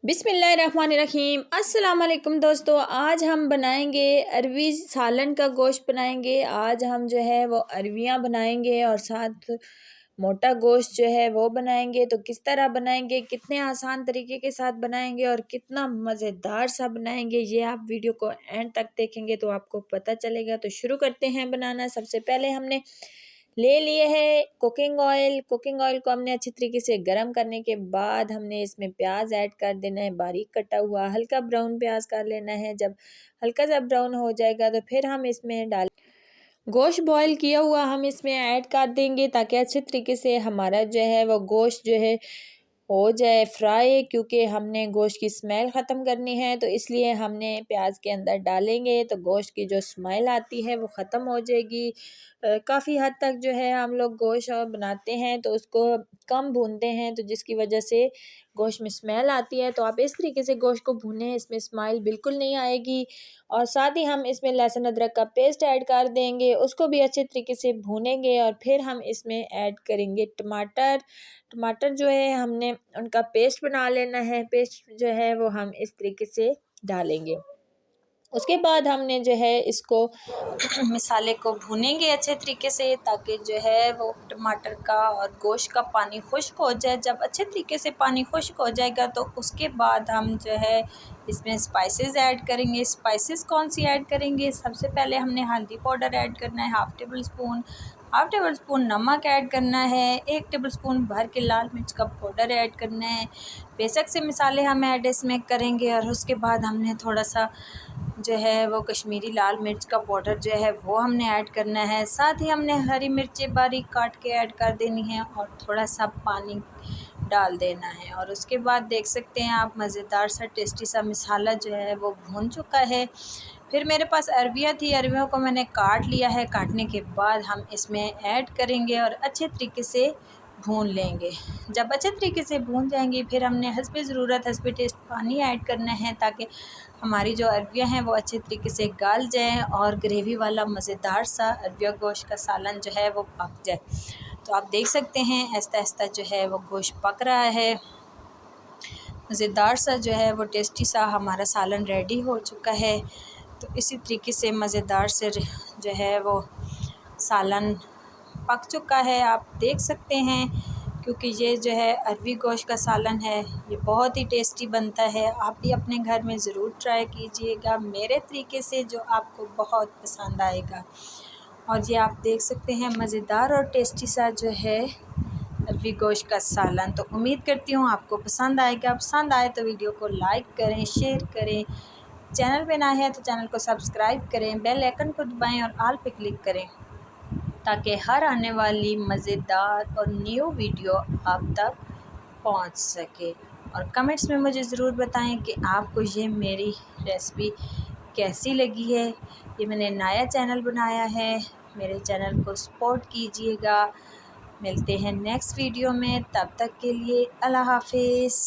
बिस्मिल्लाहिर्रहमानिर्रहीम। अस्सलाम वालेकुम दोस्तों, आज हम बनाएंगे अरवी सालन का गोश्त बनाएंगे। आज हम जो है वो अरवियां बनाएंगे और साथ मोटा गोश्त जो है वो बनाएंगे। तो किस तरह बनाएंगे, कितने आसान तरीके के साथ बनाएंगे और कितना मज़ेदार सा बनाएंगे, ये आप वीडियो को एंड तक देखेंगे तो आपको पता चलेगा। तो शुरू करते हैं बनाना। सबसे पहले हमने ले लिए है कुकिंग ऑयल। कुकिंग ऑयल को हमने अच्छी तरीके से गर्म करने के बाद हमने इसमें प्याज ऐड कर देना है, बारीक कटा हुआ। हल्का ब्राउन प्याज कर लेना है। जब हल्का सा ब्राउन हो जाएगा तो फिर हम इसमें गोश्त बॉईल किया हुआ हम इसमें ऐड कर देंगे, ताकि अच्छे तरीके से हमारा जो है वो गोश्त जो है हो जाए फ्राई। क्योंकि हमने गोश्त की स्मेल ख़त्म करनी है, तो इसलिए हमने प्याज के अंदर डालेंगे तो गोश्त की जो स्मेल आती है वो ख़त्म हो जाएगी। काफ़ी हद तक जो है हम लोग गोश्त बनाते हैं तो उसको कम भूनते हैं, तो जिसकी वजह से गोश्त में स्मेल आती है। तो आप इस तरीके से गोश्त को भूनें, इसमें स्मेल बिल्कुल नहीं आएगी। और साथ ही हम इसमें लहसुन अदरक का पेस्ट ऐड कर देंगे, उसको भी अच्छे तरीके से भूनेंगे। और फिर हम इसमें ऐड करेंगे टमाटर। टमाटर जो है हमने उनका पेस्ट बना लेना है। पेस्ट जो है वो हम इस तरीके से डालेंगे। उसके बाद हमने जो है इसको मसाले को भूनेंगे अच्छे तरीके से, ताकि जो है वो टमाटर का और गोश्त का पानी खुश्क हो जाए। जब अच्छे तरीके से पानी खुश्क हो जाएगा तो उसके बाद हम जो है इसमें स्पाइसेस ऐड करेंगे। स्पाइसेस कौन सी ऐड करेंगे? सबसे पहले हमने हल्दी पाउडर ऐड करना है हाफ़ टेबल स्पून नमक ऐड करना है, 1 टेबल स्पून भर के लाल मिर्च का पाउडर ऐड करना है। बेशक से मसाले हम ऐड इसमें करेंगे। और उसके बाद हमने थोड़ा सा जो है वो कश्मीरी लाल मिर्च का पाउडर जो है वो हमने ऐड करना है। साथ ही हमने हरी मिर्चें बारीक काट के ऐड कर देनी है और थोड़ा सा पानी डाल देना है। और उसके बाद देख सकते हैं आप, मज़ेदार सा टेस्टी सा मसाला जो है वो भून चुका है। फिर मेरे पास अरवियाँ थी, अरवियों को मैंने काट लिया है। काटने के बाद हम इसमें ऐड करेंगे और अच्छे तरीके से भून लेंगे। जब अच्छे तरीके से भून जाएंगी फिर हमने हस्बे ज़रूरत हस्बे टेस्ट पानी ऐड करना है, ताकि हमारी जो अरवियाँ हैं वो अच्छे तरीके से गल जाएँ और ग्रेवी वाला मज़ेदार सा अरविया गोश्त का सालन जो है वो पक जाए। तो आप देख सकते हैं आहिस्ता आहिस्ता जो है वो गोश्त पक रहा है। मज़ेदार सा जो है वो टेस्टी सा हमारा सालन रेडी हो चुका है। तो इसी तरीके से मज़ेदार से जो है वो सालन पक चुका है, आप देख सकते हैं। क्योंकि ये जो है अरवी गोश्त का सालन है, ये बहुत ही टेस्टी बनता है। आप भी अपने घर में ज़रूर ट्राई कीजिएगा मेरे तरीके से, जो आपको बहुत पसंद आएगा। और ये आप देख सकते हैं मज़ेदार और टेस्टी सा जो है अरवी गोश्त का सालन। तो उम्मीद करती हूँ आपको पसंद आएगा। पसंद आए तो वीडियो को लाइक करें, शेयर करें। चैनल पे नए हैं तो चैनल को सब्सक्राइब करें, बेल आइकन को दबाएं और ऑल पे क्लिक करें, ताकि हर आने वाली मज़ेदार और न्यू वीडियो आप तक पहुंच सके। और कमेंट्स में मुझे ज़रूर बताएं कि आपको ये मेरी रेसिपी कैसी लगी है। ये मैंने नया चैनल बनाया है, मेरे चैनल को सपोर्ट कीजिएगा। मिलते हैं नेक्स्ट वीडियो में, तब तक के लिए अल्लाह हाफिज़।